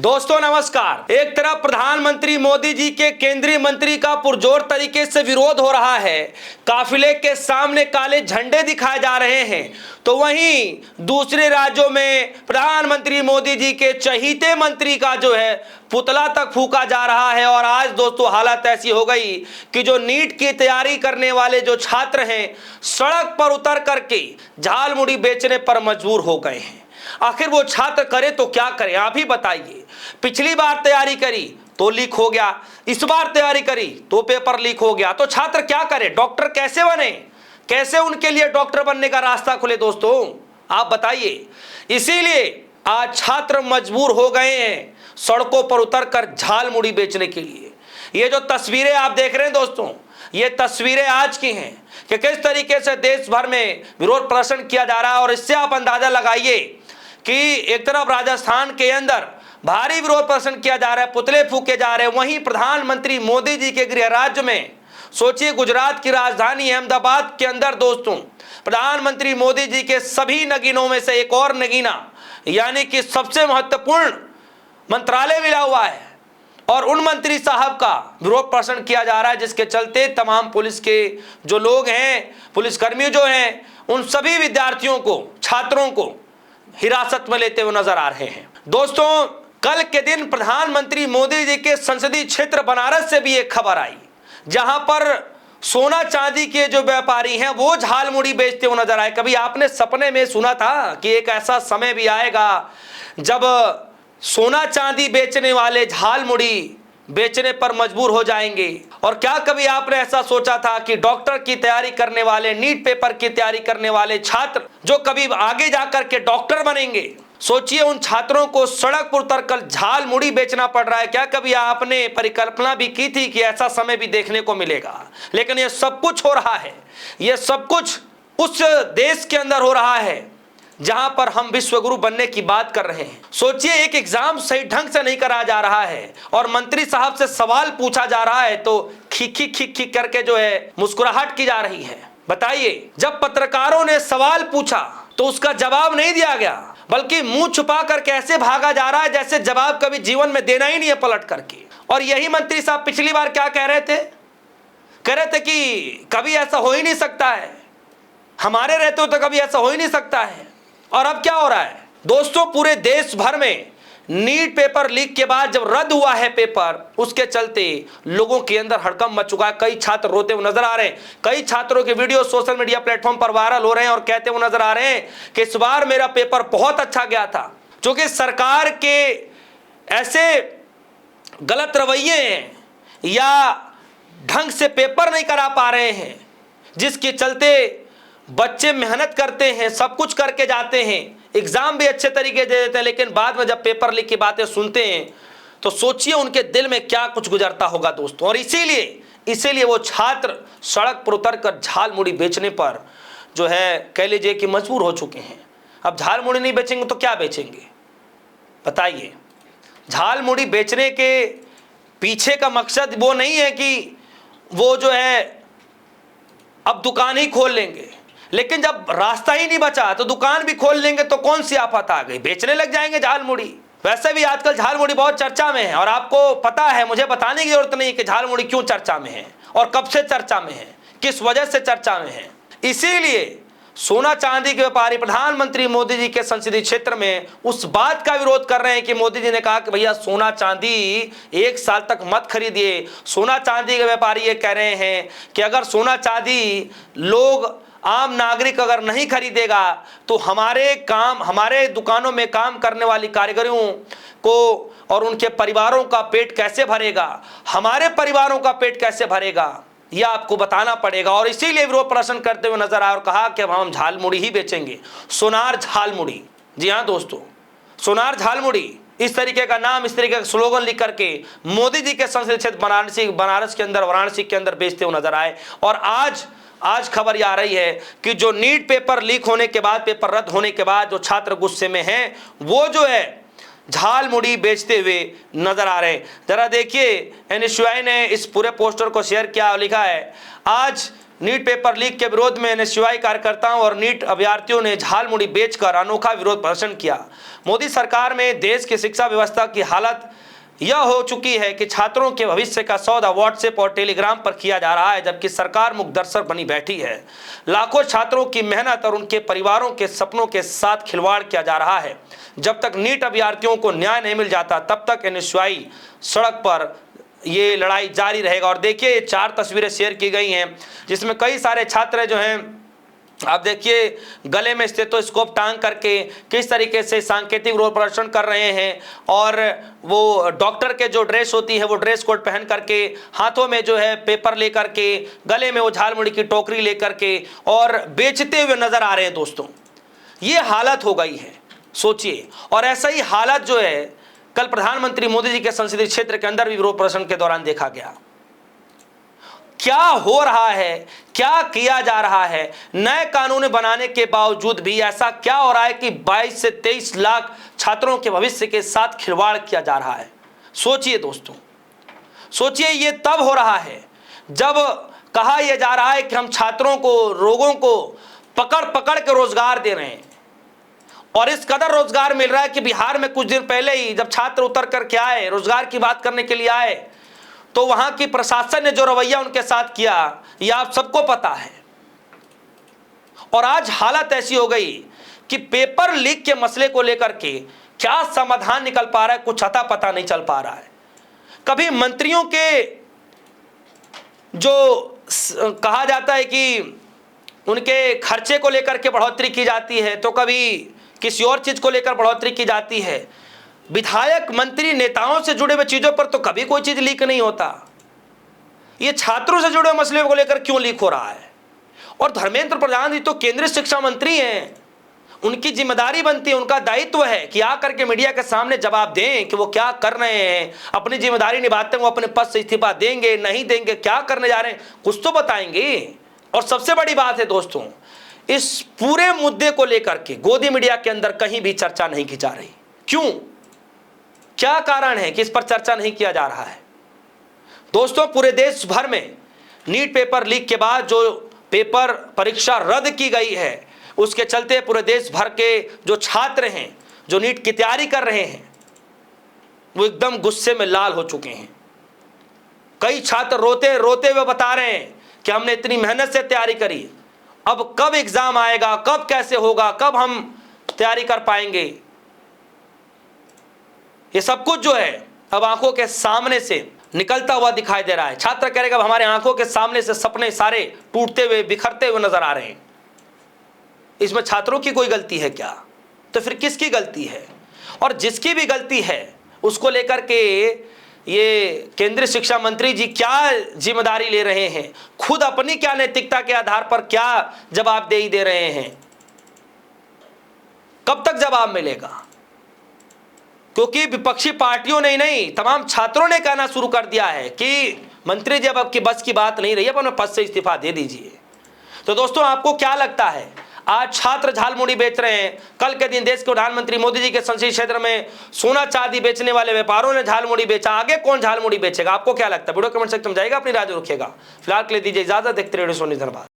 दोस्तों नमस्कार। एक तरफ प्रधानमंत्री मोदी जी के केंद्रीय मंत्री का पुरजोर तरीके से विरोध हो रहा है, काफिले के सामने काले झंडे दिखाए जा रहे हैं, तो वहीं दूसरे राज्यों में प्रधानमंत्री मोदी जी के चहीते मंत्री का जो है पुतला तक फूका जा रहा है। और आज दोस्तों हालत ऐसी हो गई कि जो नीट की तैयारी करने वाले जो छात्र हैं सड़क पर उतर करके झालमुड़ी बेचने पर मजबूर हो गए हैं। आखिर वो छात्र करे तो क्या करे, आप ही बताइए। पिछली बार तैयारी करी तो लीक हो गया, इस बार तैयारी करी तो पेपर लीक हो गया, तो छात्र क्या करे, डॉक्टर कैसे बने, कैसे उनके लिए डॉक्टर बनने का रास्ता खुले दोस्तों, आप बताइए। इसीलिए आज छात्र मजबूर हो गए हैं सड़कों पर उतरकर झालमुड़ी बेचने के लिए। ये जो तस्वीरें आप देख रहे हैं दोस्तों, ये तस्वीरें आज की हैं कि किस तरीके से देश भर में विरोध प्रदर्शन किया जा रहा है। और इससे आप अंदाजा लगाइए कि एक तरफ राजस्थान के अंदर भारी विरोध प्रदर्शन किया जा रहा है, पुतले फूके जा रहे हैं, वहीं प्रधानमंत्री मोदी जी के गृह राज्य में, सोचिए गुजरात की राजधानी अहमदाबाद के अंदर दोस्तों, प्रधानमंत्री मोदी जी के सभी नगीनों में से एक और नगीना यानी कि सबसे महत्वपूर्ण मंत्रालय मिला हुआ है और उन मंत्री साहब का विरोध प्रदर्शन किया जा रहा है, जिसके चलते तमाम पुलिस के जो लोग हैं, पुलिसकर्मी जो हैं, उन सभी विद्यार्थियों को, छात्रों को हिरासत में लेते हुए नजर आ रहे हैं। दोस्तों कल के दिन प्रधानमंत्री मोदी जी के संसदीय क्षेत्र बनारस से भी एक खबर आई, जहां पर सोना चांदी के जो व्यापारी हैं वो झालमुड़ी बेचते हुए नजर आए। कभी आपने सपने में सुना था कि एक ऐसा समय भी आएगा जब सोना चांदी बेचने वाले झालमुड़ी बेचने पर मजबूर हो जाएंगे? और क्या कभी आपने ऐसा सोचा था कि डॉक्टर की तैयारी करने वाले, नीट पेपर की तैयारी करने वाले छात्र जो कभी आगे जाकर के डॉक्टर बनेंगे, सोचिए उन छात्रों को सड़क पर उतरकर झालमुड़ी बेचना पड़ रहा है। क्या कभी आपने परिकल्पना भी की थी कि ऐसा समय भी देखने को मिलेगा? लेकिन ये सब कुछ हो रहा है, ये सब कुछ उस देश के अंदर हो रहा है जहां पर हम विश्वगुरु बनने की बात कर रहे हैं। सोचिए एक एग्जाम सही ढंग से नहीं करा जा रहा है और मंत्री साहब से सवाल पूछा जा रहा है तो खिखी खिखी करके जो है मुस्कुराहट की जा रही है। बताइए, जब पत्रकारों ने सवाल पूछा तो उसका जवाब नहीं दिया गया, बल्कि मुंह छुपा कर कैसे भागा जा रहा है जैसे जवाब कभी जीवन में देना ही नहीं है पलट करके। और यही मंत्री साहब पिछली बार क्या कह रहे थे? कह रहे थे कि कभी ऐसा हो ही नहीं सकता है, हमारे रहते हो तो कभी ऐसा हो ही नहीं सकता है। और अब क्या हो रहा है दोस्तों, पूरे देश भर में नीट पेपर लीक के बाद जब रद्द हुआ है पेपर, उसके चलते लोगों के अंदर हड़कंप मच चुका है। कई छात्र रोते हुए नजर आ रहे हैं, कई छात्रों के वीडियो सोशल मीडिया प्लेटफॉर्म पर वायरल हो रहे हैं और कहते हुए नजर आ रहे हैं कि इस बार मेरा पेपर बहुत अच्छा गया था। क्योंकि सरकार के ऐसे गलत रवैये हैं या ढंग से पेपर नहीं करा पा रहे हैं, जिसके चलते बच्चे मेहनत करते हैं, सब कुछ करके जाते हैं, एग्जाम भी अच्छे तरीके दे देते हैं, लेकिन बाद में जब पेपर लीक की बातें सुनते हैं तो सोचिए उनके दिल में क्या कुछ गुजरता होगा दोस्तों। और इसीलिए वो छात्र सड़क पर उतरकर झालमुड़ी बेचने पर जो है कह लीजिए कि मजबूर हो चुके हैं। अब झालमुड़ी नहीं बेचेंगे तो क्या बेचेंगे बताइए? झालमुड़ी बेचने के पीछे का मकसद वो नहीं है कि वो जो है अब दुकान ही खोल लेंगे, लेकिन जब रास्ता ही नहीं बचा तो दुकान भी खोल लेंगे तो कौन सी आफत आ गई, बेचने लग जाएंगे झालमुड़ी। वैसे भी आजकल झालमुड़ी बहुत चर्चा में है और आपको पता है, मुझे बताने की जरूरत नहीं कि झालमुड़ी क्यों चर्चा में है और कब से चर्चा में है, किस वजह से चर्चा में है। इसीलिए सोना चांदी के व्यापारी प्रधानमंत्री मोदी जी के संसदीय क्षेत्र में उस बात का विरोध कर रहे हैं कि मोदी जी ने कहा कि भैया सोना चांदी 1 साल तक मत खरीदिए। सोना चांदी के व्यापारी ये कह रहे हैं कि अगर सोना चांदी लोग, आम नागरिक अगर नहीं खरीदेगा तो हमारे दुकानों में काम करने वाली कारीगरों को और उनके परिवारों का पेट कैसे भरेगा, हमारे परिवारों का पेट कैसे भरेगा, यह आपको बताना पड़ेगा। और इसीलिए विरोध प्रदर्शन करते हुए नजर आए और कहा कि अब हम झालमुड़ी ही बेचेंगे, सोनार झालमुड़ी। जी हाँ दोस्तों, सोनार झालमुड़ी, इस तरीके का नाम, इस तरीके का स्लोगन लिख करके मोदी जी के संसदीय क्षेत्र बनारस के अंदर, वाराणसी के अंदर बेचते हुए नजर आए। और आज खबर ये आ रही है कि जो नीट पेपर लीक होने के बाद, पेपर रद्द होने के बाद जो छात्र गुस्से में हैं वो जो है झालमुड़ी बेचते हुए नजर आ रहे हैं। जरा देखिए, एनएसयूआई ने इस पूरे पोस्टर को शेयर किया और लिखा है, आज नीट पेपर लीक के विरोध में एनएसयूआई कार्यकर्ताओं और नीट अभ्यर्थियों ने झालमुड़ी बेचकर अनोखा विरोध प्रदर्शन किया। मोदी सरकार में देश की शिक्षा व्यवस्था की हालत यह हो चुकी है कि छात्रों के भविष्य का सौदा व्हाट्सएप और टेलीग्राम पर किया जा रहा है, जबकि सरकार मुख दर्शक बनी बैठी है। लाखों छात्रों की मेहनत और उनके परिवारों के सपनों के साथ खिलवाड़ किया जा रहा है। जब तक नीट अभ्यर्थियों को न्याय नहीं मिल जाता तब तक एनएसयूआई सड़क पर ये लड़ाई जारी रहेगा। और देखिए, ये 4 तस्वीरें शेयर की गई हैं जिसमें कई सारे छात्र जो हैं, आप देखिए, गले में स्टेथोस्कोप टांग करके किस तरीके से सांकेतिक विरोध प्रदर्शन कर रहे हैं, और वो डॉक्टर के जो ड्रेस होती है वो ड्रेस कोड पहन करके, हाथों में जो है पेपर लेकर के, गले में वो झालमुड़ी की टोकरी लेकर के और बेचते हुए नजर आ रहे हैं। दोस्तों, ये हालत हो गई है, सोचिए। और ऐसा ही हालत जो है कल प्रधानमंत्री मोदी जी के संसदीय क्षेत्र के अंदर भी विरोध प्रदर्शन के दौरान देखा गया। क्या हो रहा है, क्या किया जा रहा है? नए कानून बनाने के बावजूद भी ऐसा क्या हो रहा है कि 22 से 23 लाख छात्रों के भविष्य के साथ खिलवाड़ किया जा रहा है? सोचिए दोस्तों, सोचिए। ये तब हो रहा है जब कहा यह जा रहा है कि हम छात्रों को, लोगों को पकड़ पकड़ के रोजगार दे रहे हैं, और इस कदर रोजगार मिल रहा है कि बिहार में कुछ दिन पहले ही जब छात्र उतर करके आए, रोजगार की बात करने के लिए आए, तो वहां की प्रशासन ने जो रवैया उनके साथ किया, यह आप सबको पता है। और आज हालत ऐसी हो गई कि पेपर लीक के मसले को लेकर के क्या समाधान निकल पा रहा है, कुछ अता पता नहीं चल पा रहा है। कभी मंत्रियों के जो कहा जाता है कि उनके खर्चे को लेकर के बढ़ोतरी की जाती है, तो कभी किसी और चीज को लेकर बढ़ोतरी की जाती है। विधायक, मंत्री, नेताओं से जुड़े हुए चीजों पर तो कभी कोई चीज लीक नहीं होता। ये छात्रों से जुड़े मसले को लेकर क्यों लीक हो रहा है? और धर्मेंद्र प्रधान जी तो केंद्रीय शिक्षा मंत्री हैं, उनकी जिम्मेदारी बनती है, उनका दायित्व है कि आकर के मीडिया के सामने जवाब दें कि वो क्या कर रहे हैं, अपनी जिम्मेदारी निभाते हैं, वो अपने पद से इस्तीफा देंगे, नहीं देंगे, क्या करने जा रहे हैं, कुछ तो बताएंगे। और सबसे बड़ी बात है दोस्तों, इस पूरे मुद्दे को लेकर के गोदी मीडिया के अंदर कहीं भी चर्चा नहीं की जा रही। क्यों? क्या कारण है कि इस पर चर्चा नहीं किया जा रहा है? दोस्तों, पूरे देश भर में नीट पेपर लीक के बाद जो पेपर परीक्षा रद्द की गई है, उसके चलते पूरे देश भर के जो छात्र हैं, जो नीट की तैयारी कर रहे हैं, वो एकदम गुस्से में लाल हो चुके हैं। कई छात्र रोते रोते हुए बता रहे हैं कि हमने इतनी मेहनत से तैयारी करी, अब कब एग्जाम आएगा, कब कैसे होगा, कब हम तैयारी कर पाएंगे। ये सब कुछ जो है अब आंखों के सामने से निकलता हुआ दिखाई दे रहा है। छात्र कह रहे हैं हमारे आंखों के सामने से सपने सारे टूटते हुए, बिखरते हुए नजर आ रहे हैं। इसमें छात्रों की कोई गलती है क्या? तो फिर किसकी गलती है? और जिसकी भी गलती है उसको लेकर के ये केंद्रीय शिक्षा मंत्री जी क्या जिम्मेदारी ले रहे हैं? खुद अपनी क्या नैतिकता के आधार पर क्या जवाबदेही दे रहे हैं? कब तक जवाब मिलेगा? क्योंकि विपक्षी पार्टियों ने नहीं, तमाम छात्रों ने कहना शुरू कर दिया है कि मंत्री जी अब आपकी बस की बात नहीं रही, अब अपने पद से इस्तीफा दे दीजिए। तो दोस्तों, आपको क्या लगता है? आज छात्र झालमुड़ी बेच रहे हैं, कल के दिन देश के प्रधानमंत्री मोदी जी के संसदीय क्षेत्र में सोना चांदी बेचने वाले व्यापारों ने झालमुड़ी बेचा, आगे कौन झालमुड़ी बेचेगा? आपको क्या लगता है? वीडियो कमेंट सेक्शन में जाइएगा, अपनी राय रखिएगा। फिलहाल के लिए दीजिए इजाजत, देखते रहिए सोनी। धन्यवाद।